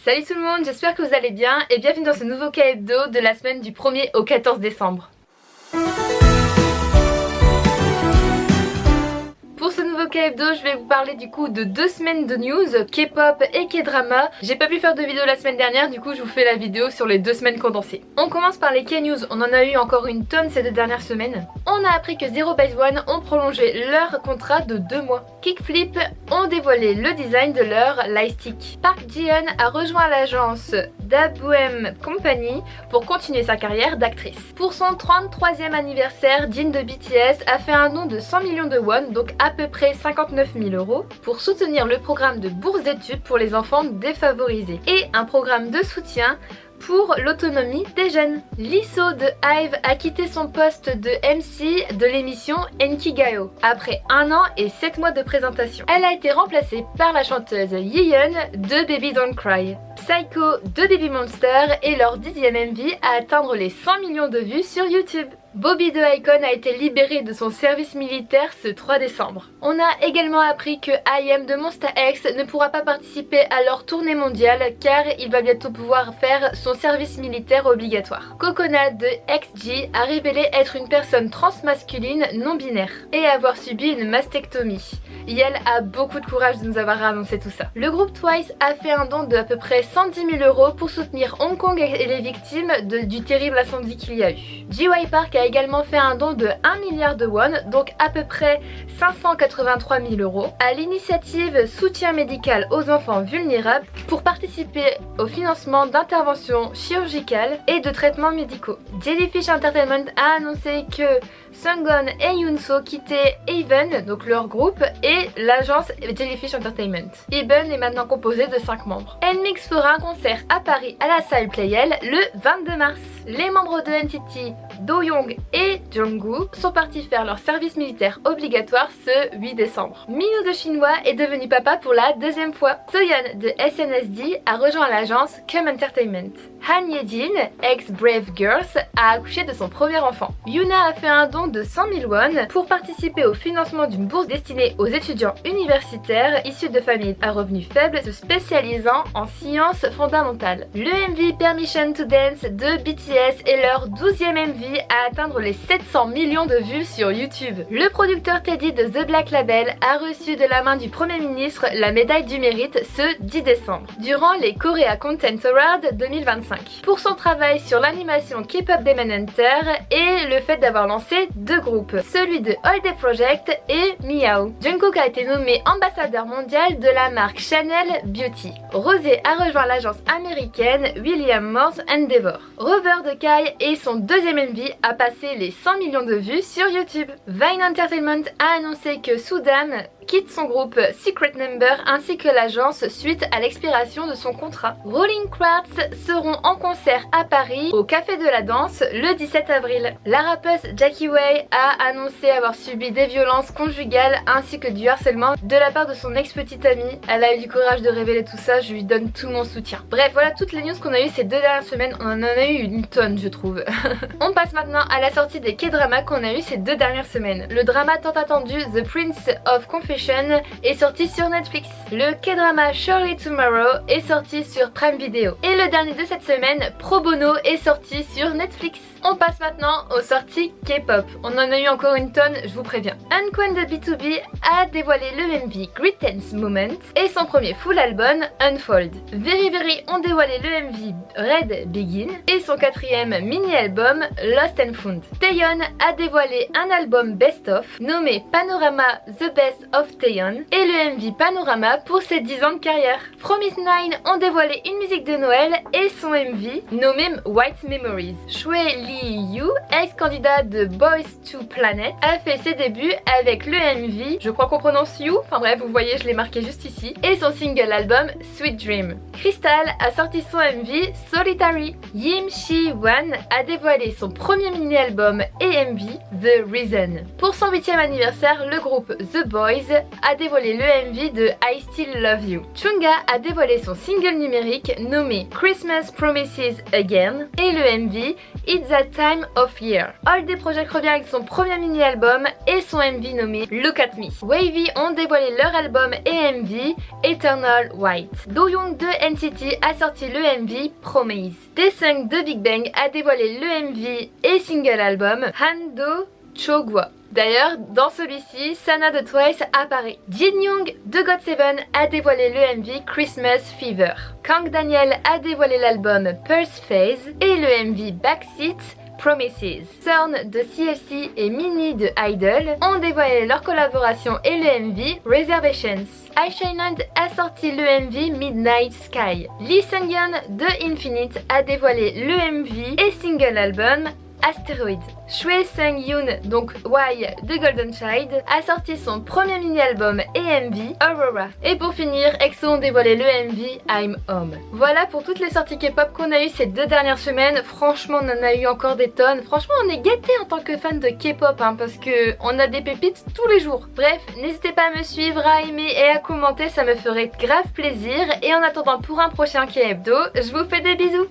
Salut tout le monde, j'espère que vous allez bien et bienvenue dans ce nouveau K Hebdo de la semaine du 1er au 14 décembre. Pour ce nouveau K Hebdo, je vais vous parler du coup de 2 semaines de news, K-pop et K-drama. J'ai pas pu faire de vidéo la semaine dernière, du coup je vous fais la vidéo sur les 2 semaines condensées. On commence par les K-news, on en a eu encore une tonne ces 2 dernières semaines. On a appris que Zero Base One ont prolongé leur contrat de 2 mois. Kickflip ont dévoilé le design de leur lightstick. Park Ji-yeon a rejoint l'agence d'Abuem Company pour continuer sa carrière d'actrice. Pour son 33e anniversaire, Jin de BTS a fait un don de 100 millions de won, donc à peu près 59 000 €, pour soutenir le programme de bourse d'études pour les enfants défavorisés et un programme de soutien pour l'autonomie des jeunes. Lee So de IVE a quitté son poste de MC de l'émission Enkigayo après 1 an et 7 mois de présentation. Elle a été remplacée par la chanteuse Yeon de Baby Don't Cry. Psycho de Baby Monster et leur 10e MV à atteindre les 100 millions de vues sur YouTube. Bobby de iKON a été libéré de son service militaire ce 3 décembre. On a également appris que I.M de Monsta X ne pourra pas participer à leur tournée mondiale car il va bientôt pouvoir faire son service militaire obligatoire. Coconut de XG a révélé être une personne transmasculine non binaire et avoir subi une mastectomie. Yel a beaucoup de courage de nous avoir annoncé tout ça. Le groupe Twice a fait un don de à peu près 110 000 € pour soutenir Hong Kong et les victimes du terrible incendie qu'il y a eu. G.Y. Park a également fait un don de 1 milliard de won, donc à peu près 583 000 € à l'initiative Soutien médical aux enfants vulnérables pour participer au financement d'interventions chirurgicales et de traitements médicaux. Jellyfish Entertainment a annoncé que Sungon et Yoonso quittaient Even, donc leur groupe, et l'agence Jellyfish Entertainment. Even est maintenant composé de 5 membres. NMIXX fera un concert à Paris à la salle Playel le 22 mars. Les membres de NCT, Do-young et Jungkook sont partis faire leur service militaire obligatoire ce 8 décembre. Minho de Shinhwa est devenu papa pour la 2e fois. Soyeon de SNSD a rejoint l'agence Come Entertainment. Han Ye-jin, ex-Brave Girls, a accouché de son premier enfant. Yuna a fait un don de 100 000 won pour participer au financement d'une bourse destinée aux étudiants universitaires issus de familles à revenus faibles se spécialisant en sciences fondamentales. Le MV Permission to Dance de BTS est leur 12e MV à atteindre les 700 millions de vues sur YouTube. Le producteur Teddy de The Black Label a reçu de la main du Premier ministre la médaille du mérite ce 10 décembre, durant les Korea Content Awards 2025, pour son travail sur l'animation K-pop Demon Hunter et le fait d'avoir lancé 2 groupes, celui de Holiday Project et Miao. Jungkook a été nommé ambassadeur mondial de la marque Chanel Beauty. Rosé a rejoint l'agence américaine William Morris Endeavor. Rover de Kai et son 2e MV a passé les 100 millions de vues sur YouTube. Vine Entertainment a annoncé que Soodam quitte son groupe Secret Number ainsi que l'agence suite à l'expiration de son contrat. Rolling Quartz seront en concert à Paris au Café de la Danse le 17 avril. La rappeuse Jackie Wei a annoncé avoir subi des violences conjugales ainsi que du harcèlement de la part de son ex-petite amie. Elle a eu du courage de révéler tout ça, je lui donne tout mon soutien. Bref, voilà toutes les news qu'on a eues ces 2 dernières semaines, on en a eu une tonne je trouve. On passe maintenant à la sortie des K-dramas qu'on a eu ces 2 dernières semaines. Le drama tant attendu The Prince of Confession est sorti sur Netflix. Le K-drama Surely Tomorrow est sorti sur Prime Video. Et le dernier de cette semaine, Pro Bono, est sorti sur Netflix. On passe maintenant aux sorties K-pop. On en a eu encore une tonne, je vous préviens. Unquen de BTOB a dévoilé le MV Great Tense Moment et son premier full album Unfold. Very Very ont dévoilé le MV Red Begin et son 4e mini-album Lost and Found. Taeyeon a dévoilé un album Best Of nommé Panorama The Best of Taeyeon et le MV Panorama pour ses 10 ans de carrière. Promise 9 ont dévoilé une musique de Noël et son MV nommé White Memories. Shui Lee Yu, ex-candidat de Boys to Planet, a fait ses débuts avec le MV, je crois qu'on prononce You, enfin bref vous voyez je l'ai marqué juste ici, et son single album Sweet Dream. Crystal a sorti son MV Solitary. Yim Shi-wan a dévoilé son premier mini-album et MV The Reason. Pour son 8e anniversaire, le groupe The Boys a dévoilé le MV de I Still Love You. Chungha a dévoilé son single numérique nommé Christmas Promises Again et le MV It's That Time of Year. All Day Project revient avec son premier mini-album et son MV nommé Look At Me. Wavy ont dévoilé leur album et MV Eternal White. Do-young de NCT a sorti le MV Promise. Daesung de Big Bang a dévoilé le MV et single album Hando Chogwa. D'ailleurs, dans celui-ci, Sana de Twice apparaît. Jin Young de GOT7 a dévoilé le MV Christmas Fever. Kang Daniel a dévoilé l'album Pulse Phase et le MV Backseat Promises. Sorn de CLC et Minnie de Idol ont dévoilé leur collaboration et le MV Reservations. iShineland a sorti le MV Midnight Sky. Lee Seung-yeon de Infinite a dévoilé le MV et single album Asteroid. Choi Seung-yoon, donc Y de Golden Child, a sorti son premier mini-album et MV Aurora. Et pour finir, EXO ont dévoilé le MV I'm Home. Voilà pour toutes les sorties K-pop qu'on a eues ces 2 dernières semaines. Franchement, on en a eu encore des tonnes. Franchement, on est gâtés en tant que fan de K-pop parce que on a des pépites tous les jours. Bref, n'hésitez pas à me suivre, à aimer et à commenter, ça me ferait grave plaisir. Et en attendant pour un prochain K-Hebdo, je vous fais des bisous.